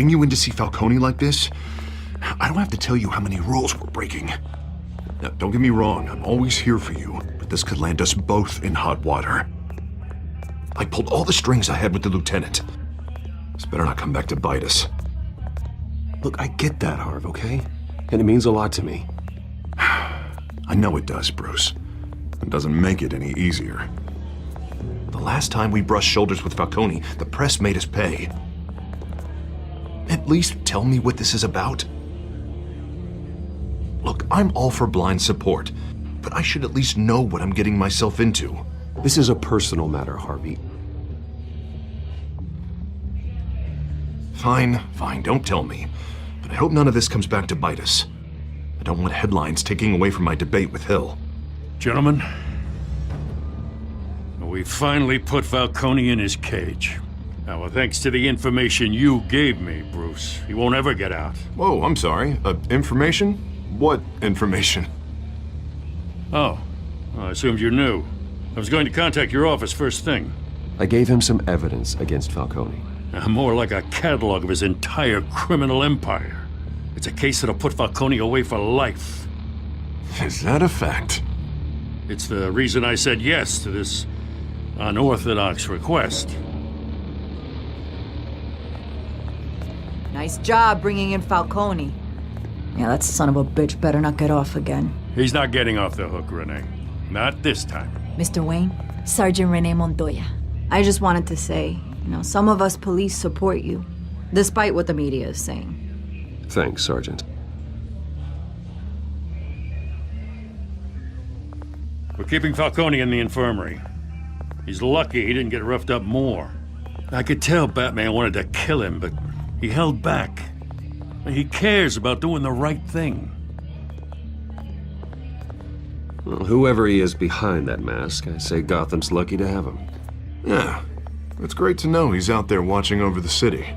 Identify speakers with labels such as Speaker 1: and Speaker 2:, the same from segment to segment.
Speaker 1: Letting you in to see Falcone like this? I don't have to tell you how many rules we're breaking. Now, don't get me wrong, I'm always here for you, but this could land us both in hot water. I pulled all the strings I had with the lieutenant. This better not come back to bite us.
Speaker 2: Look, I get that, Harv, okay? And it means a lot to me.
Speaker 1: I know it does, Bruce. It doesn't make it any easier. The last time we brushed shoulders with Falcone, the press made us pay. At least tell me what this is about. Look, I'm all for blind support, but I should at least know what I'm getting myself into.
Speaker 2: This is a personal matter, Harvey.
Speaker 1: Fine, don't tell me. But I hope none of this comes back to bite us. I don't want headlines taking away from my debate with Hill.
Speaker 3: Gentlemen, we finally put Falcone in his cage. Now, thanks to the information you gave me, Bruce, he won't ever get out.
Speaker 1: Whoa, I'm sorry. Information? What information?
Speaker 3: Oh, well, I assumed you knew. I was going to contact your office first thing.
Speaker 2: I gave him some evidence against Falcone.
Speaker 3: More like a catalog of his entire criminal empire. It's a case that'll put Falcone away for life.
Speaker 1: Is that a fact?
Speaker 3: It's the reason I said yes to this unorthodox request.
Speaker 4: Nice job bringing in Falcone. Yeah, that son of a bitch better not get off again.
Speaker 3: He's not getting off the hook, Renee. Not this time.
Speaker 4: Mr. Wayne, Sergeant Renee Montoya. I just wanted to say, some of us police support you, despite what the media is saying.
Speaker 2: Thanks, Sergeant.
Speaker 3: We're keeping Falcone in the infirmary. He's lucky he didn't get roughed up more. I could tell Batman wanted to kill him, but he held back. He cares about doing the right thing.
Speaker 2: Well, whoever he is behind that mask, I say Gotham's lucky to have him.
Speaker 1: Yeah, it's great to know he's out there watching over the city.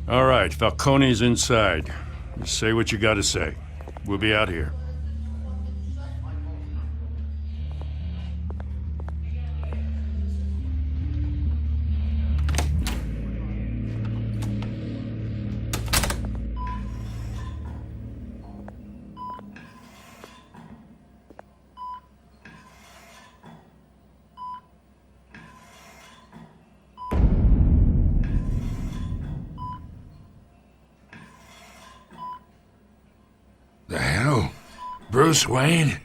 Speaker 3: All right, Falcone's inside. Just say what you gotta say. We'll be out here.
Speaker 5: The hell? Bruce Wayne?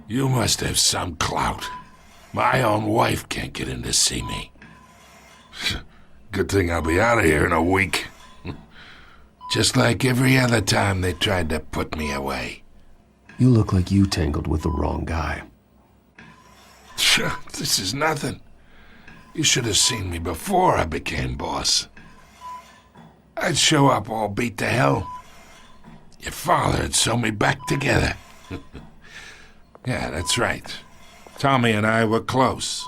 Speaker 5: You must have some clout. My own wife can't get in to see me. Good thing I'll be out of here in a week. Just like every other time they tried to put me away.
Speaker 2: You look like you tangled with the wrong guy.
Speaker 5: This is nothing. You should have seen me before I became boss. I'd show up all beat to hell. Your father'd sew me back together. Yeah, that's right. Tommy and I were close.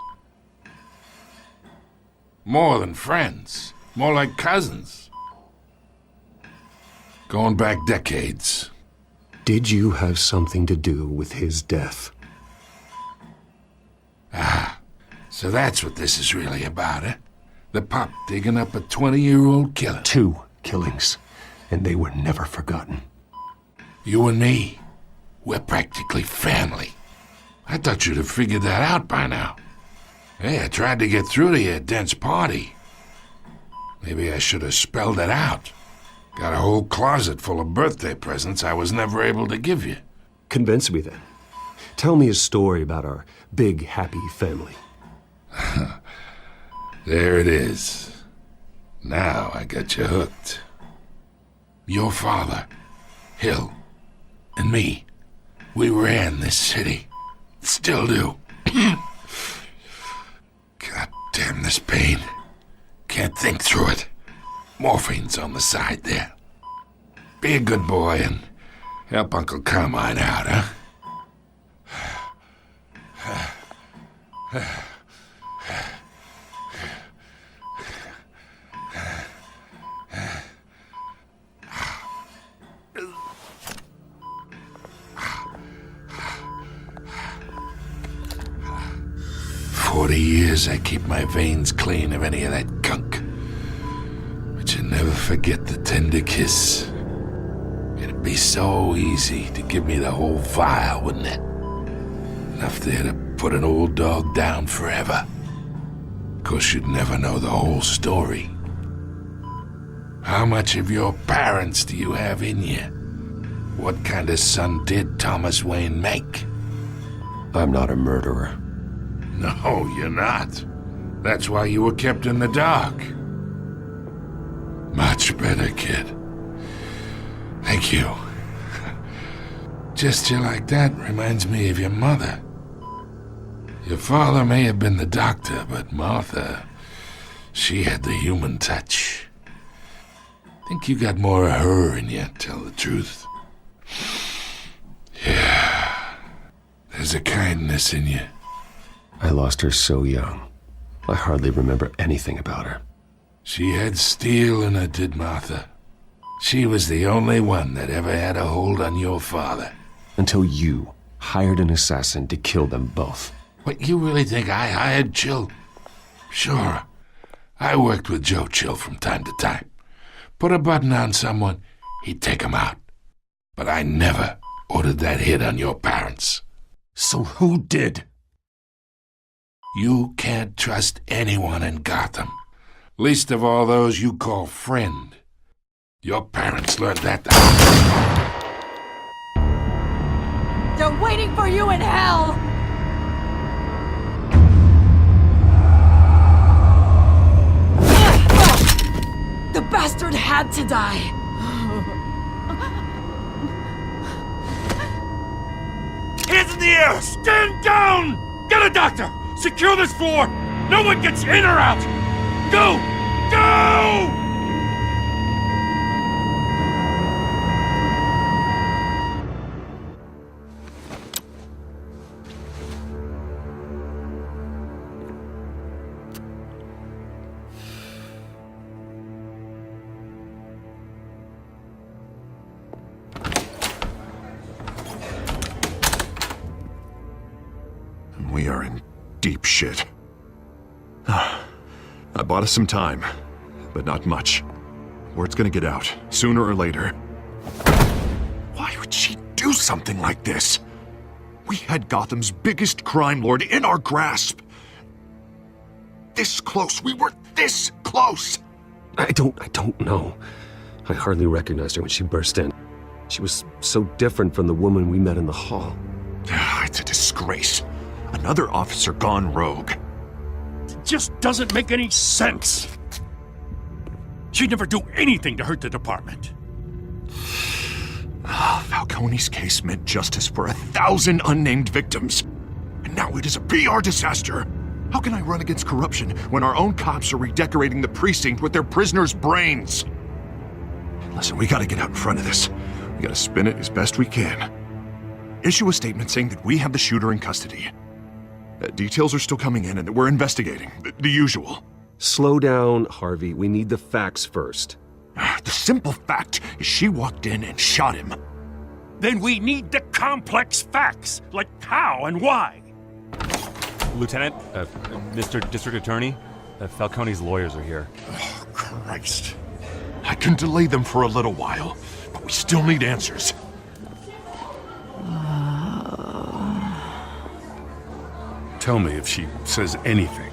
Speaker 5: More than friends. More like cousins. Going back decades.
Speaker 2: Did you have something to do with his death?
Speaker 5: So that's what this is really about, eh? The pup digging up a 20-year-old killer.
Speaker 2: 2 killings, and they were never forgotten.
Speaker 5: You and me, we're practically family. I thought you'd have figured that out by now. Hey, I tried to get through to your dense party. Maybe I should have spelled it out. Got a whole closet full of birthday presents I was never able to give you.
Speaker 2: Convince me then. Tell me a story about our big, happy family.
Speaker 5: There it is. Now I got you hooked. Your father, Hill, and me, we ran this city. Still do. God damn this pain. Can't think through it. Morphine's on the side there. Be a good boy and help Uncle Carmine out, huh? years, I keep my veins clean of any of that gunk. But you never forget the tender kiss. It'd be so easy to give me the whole vial, wouldn't it? Enough there to put an old dog down forever. Of course, you'd never know the whole story. How much of your parents do you have in you? What kind of son did Thomas Wayne make?
Speaker 2: I'm not a murderer.
Speaker 5: No, you're not. That's why you were kept in the dark. Much better, kid. Thank you. Gesture like that reminds me of your mother. Your father may have been the doctor, but Martha, she had the human touch. Think you got more of her in you, tell the truth. Yeah. There's a kindness in you.
Speaker 2: I lost her so young. I hardly remember anything about her.
Speaker 5: She had steel in her, did Martha. She was the only one that ever had a hold on your father.
Speaker 2: Until you hired an assassin to kill them both.
Speaker 5: What, you really think I hired Chill? Sure. I worked with Joe Chill from time to time. Put a button on someone, he'd take him out. But I never ordered that hit on your parents.
Speaker 2: So who did?
Speaker 5: You can't trust anyone in Gotham. Least of all those you call friend. Your parents learned that.
Speaker 4: They're waiting for you in hell! The bastard had to die!
Speaker 3: Hands in the air! Stand down! Get a doctor! Secure this floor! No one gets in or out! Go! Go!
Speaker 1: We are in deep shit. I bought us some time, but not much. Word's gonna get out, sooner or later. Why would she do something like this? We had Gotham's biggest crime lord in our grasp. This close, we were this close!
Speaker 2: I don't know. I hardly recognized her when she burst in. She was so different from the woman we met in the hall.
Speaker 1: It's a disgrace. Another officer gone rogue.
Speaker 3: It just doesn't make any sense. She'd never do anything to hurt the department.
Speaker 1: Falcone's case meant justice for 1,000 unnamed victims. And now it is a PR disaster. How can I run against corruption when our own cops are redecorating the precinct with their prisoners' brains? Listen, we gotta get out in front of this. We gotta spin it as best we can. Issue a statement saying that we have the shooter in custody. Details are still coming in and that we're investigating. The usual.
Speaker 2: Slow down, Harvey. We need the facts first.
Speaker 1: The simple fact is she walked in and shot him.
Speaker 3: Then we need the complex facts, like how and why.
Speaker 6: Lieutenant, Mr. District Attorney, Falcone's lawyers are here.
Speaker 1: Oh, Christ. I can delay them for a little while, but we still need answers.
Speaker 3: Tell me if she says anything.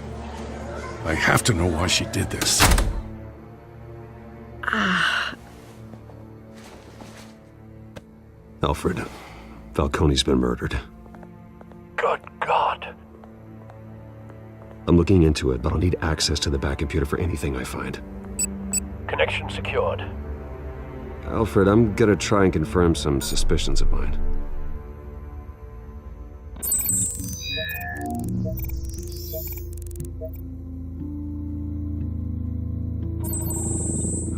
Speaker 3: I have to know why she did this.
Speaker 2: Alfred, Falcone's been murdered.
Speaker 7: Good God.
Speaker 2: I'm looking into it, but I'll need access to the back computer for anything I find.
Speaker 7: Connection secured.
Speaker 2: Alfred, I'm gonna try and confirm some suspicions of mine.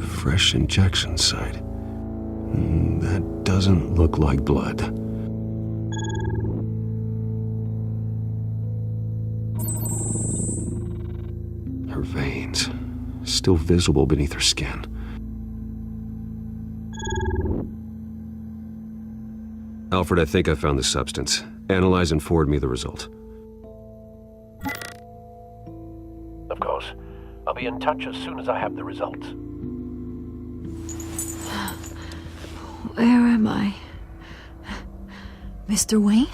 Speaker 2: Fresh injection site. That doesn't look like blood. Her veins, still visible beneath her skin. Alfred, I think I found the substance. Analyze and forward me the result.
Speaker 7: Of course. I'll be in touch as soon as I have the results.
Speaker 4: Where am I? Mr. Wayne?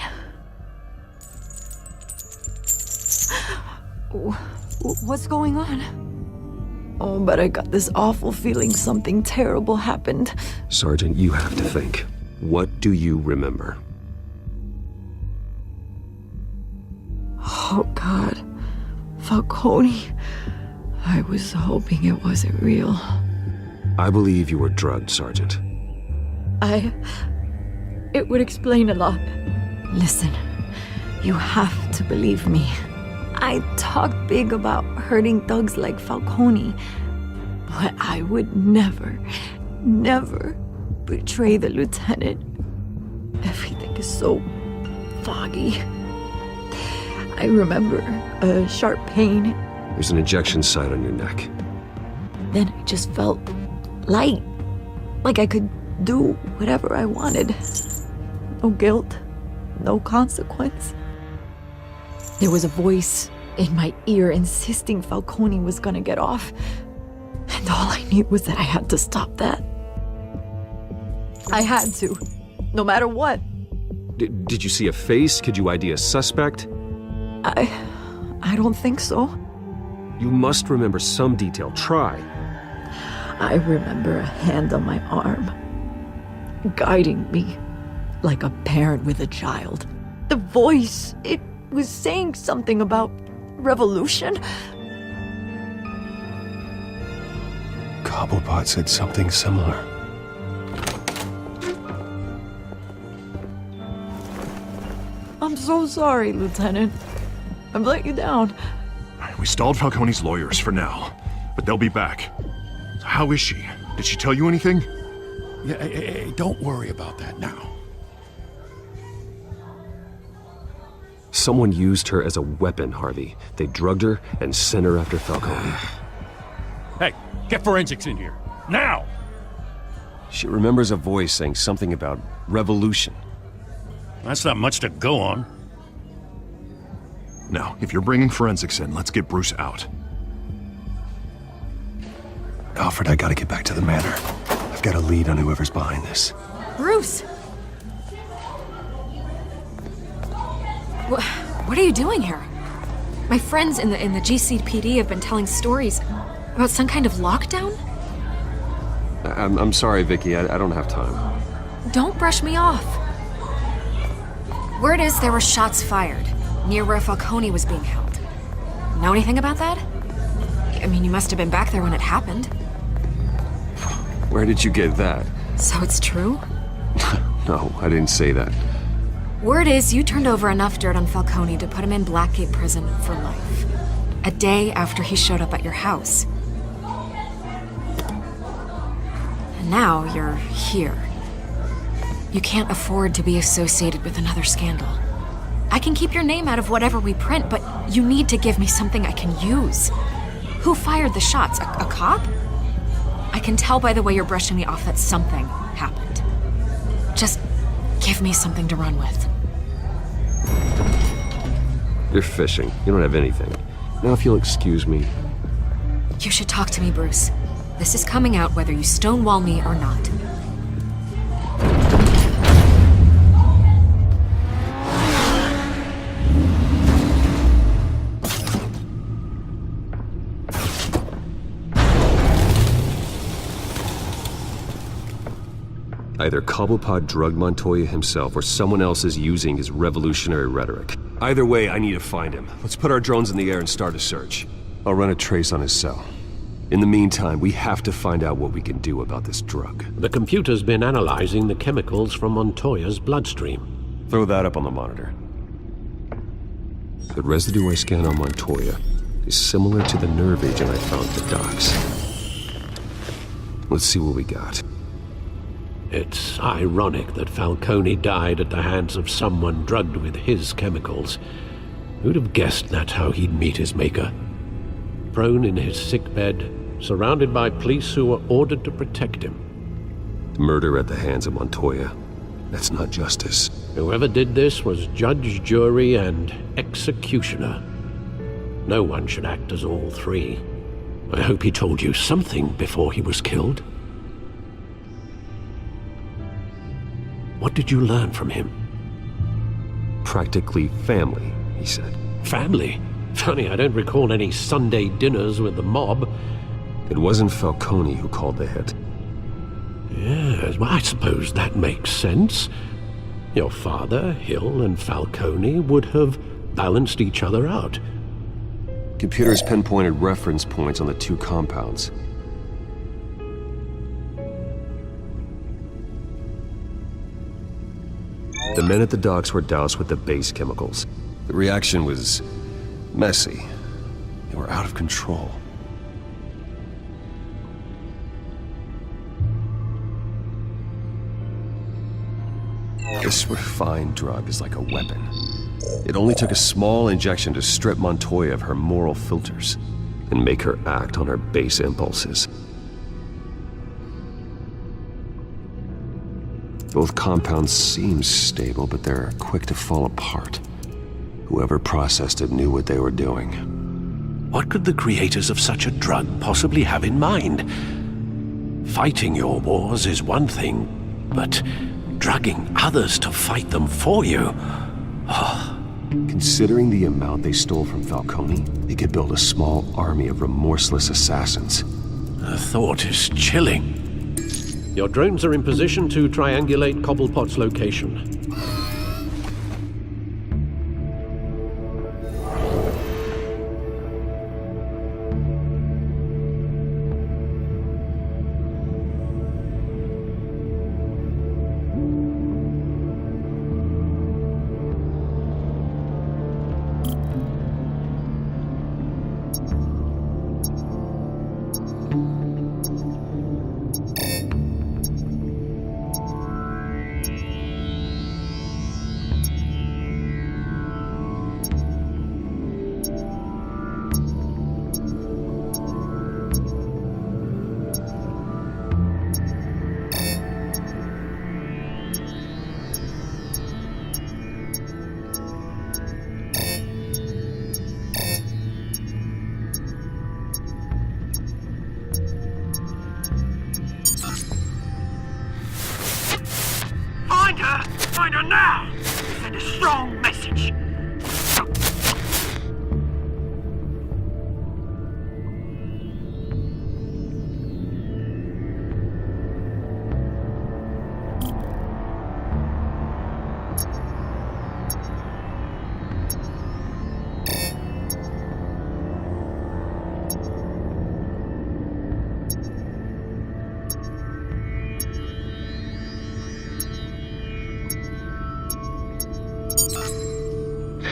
Speaker 4: What's going on? Oh, but I got this awful feeling something terrible happened.
Speaker 2: Sergeant, you have to think. What do you remember?
Speaker 4: Oh, God. Falcone. I was hoping it wasn't real.
Speaker 2: I believe you were drugged, Sergeant.
Speaker 4: It would explain a lot. Listen, you have to believe me. I talk big about hurting thugs like Falcone, but I would never betray the lieutenant. Everything is so foggy. I remember a sharp pain.
Speaker 2: There's an injection site on your neck.
Speaker 4: Then I just felt light, like I could do whatever I wanted. No guilt, no consequence. There was a voice in my ear insisting Falcone was gonna get off. And all I knew was that I had to stop that. I had to, no matter what.
Speaker 2: Did you see a face? Could you ID a suspect?
Speaker 4: I don't think so.
Speaker 2: You must remember some detail. Try.
Speaker 4: I remember a hand on my arm, guiding me like a parent with a child. The voice, it was saying something about revolution.
Speaker 8: Cobblepot said something similar.
Speaker 4: I'm so sorry, Lieutenant. I've let you down.
Speaker 1: We stalled Falcone's lawyers for now, but they'll be back. How is she? Did she tell you anything?
Speaker 3: Yeah, hey, don't worry about that now.
Speaker 2: Someone used her as a weapon, Harvey. They drugged her and sent her after Falcone.
Speaker 3: Hey, get forensics in here. Now!
Speaker 2: She remembers a voice saying something about revolution.
Speaker 3: That's not much to go on.
Speaker 1: Now, if you're bringing forensics in, let's get Bruce out.
Speaker 8: Alfred, I gotta get back to the manor. I've got a lead on whoever's behind this.
Speaker 9: Bruce! What are you doing here? My friends in the GCPD have been telling stories about some kind of lockdown?
Speaker 2: I'm sorry, Vicky. I don't have time.
Speaker 9: Don't brush me off. Word is there were shots fired near where Falcone was being held. Know anything about that? I mean, you must have been back there when it happened.
Speaker 2: Where did you get that?
Speaker 9: So it's true?
Speaker 2: No, I didn't say that.
Speaker 9: Word is you turned over enough dirt on Falcone to put him in Blackgate Prison for life. A day after he showed up at your house. And now you're here. You can't afford to be associated with another scandal. I can keep your name out of whatever we print, but you need to give me something I can use. Who fired the shots? A cop? I can tell by the way you're brushing me off that something happened. Just give me something to run with.
Speaker 2: You're fishing. You don't have anything. Now, if you'll excuse me.
Speaker 9: You should talk to me, Bruce. This is coming out whether you stonewall me or not.
Speaker 2: Either Cobblepot drugged Montoya himself or someone else is using his revolutionary rhetoric. Either way, I need to find him. Let's put our drones in the air and start a search. I'll run a trace on his cell. In the meantime, we have to find out what we can do about this drug.
Speaker 10: The computer's been analyzing the chemicals from Montoya's bloodstream.
Speaker 2: Throw that up on the monitor. The residue I scanned on Montoya is similar to the nerve agent I found at the docks. Let's see what we got.
Speaker 10: It's ironic that Falcone died at the hands of someone drugged with his chemicals. Who'd have guessed that's how he'd meet his maker? Prone in his sickbed, surrounded by police who were ordered to protect him.
Speaker 2: Murder at the hands of Montoya. That's not justice.
Speaker 10: Whoever did this was judge, jury, and executioner. No one should act as all three. I hope he told you something before he was killed. What did you learn from him?
Speaker 2: Practically family, he said.
Speaker 10: Family? Funny, I don't recall any Sunday dinners with the mob.
Speaker 2: It wasn't Falcone who called the hit.
Speaker 10: Yes, well, I suppose that makes sense. Your father, Hill, and Falcone would have balanced each other out.
Speaker 2: Computers pinpointed reference points on the two compounds. The men at the docks were doused with the base chemicals. The reaction was messy. They were out of control. This refined drug is like a weapon. It only took a small injection to strip Montoya of her moral filters and make her act on her base impulses. Both compounds seem stable, but they're quick to fall apart. Whoever processed it knew what they were doing.
Speaker 10: What could the creators of such a drug possibly have in mind? Fighting your wars is one thing, but drugging others to fight them for you?
Speaker 2: Considering the amount they stole from Falcone, they could build a small army of remorseless assassins.
Speaker 10: The thought is chilling. Your drones are in position to triangulate Cobblepot's location.
Speaker 7: Find her now! Send a strong message!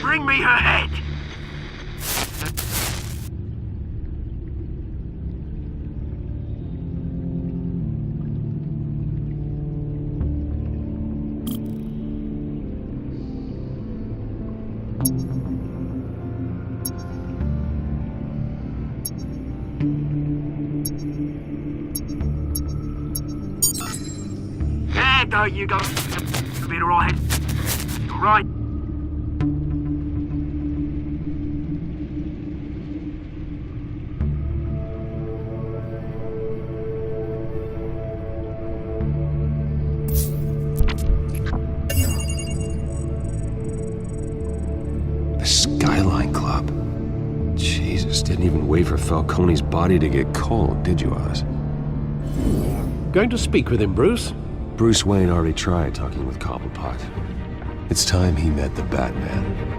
Speaker 7: Bring me her head! There you go. You'll be alright. Alright.
Speaker 2: Didn't even wait for Falcone's body to get cold, did you, Oz?
Speaker 10: Going to speak with him, Bruce?
Speaker 2: Bruce Wayne already tried talking with Cobblepot. It's time he met the Batman.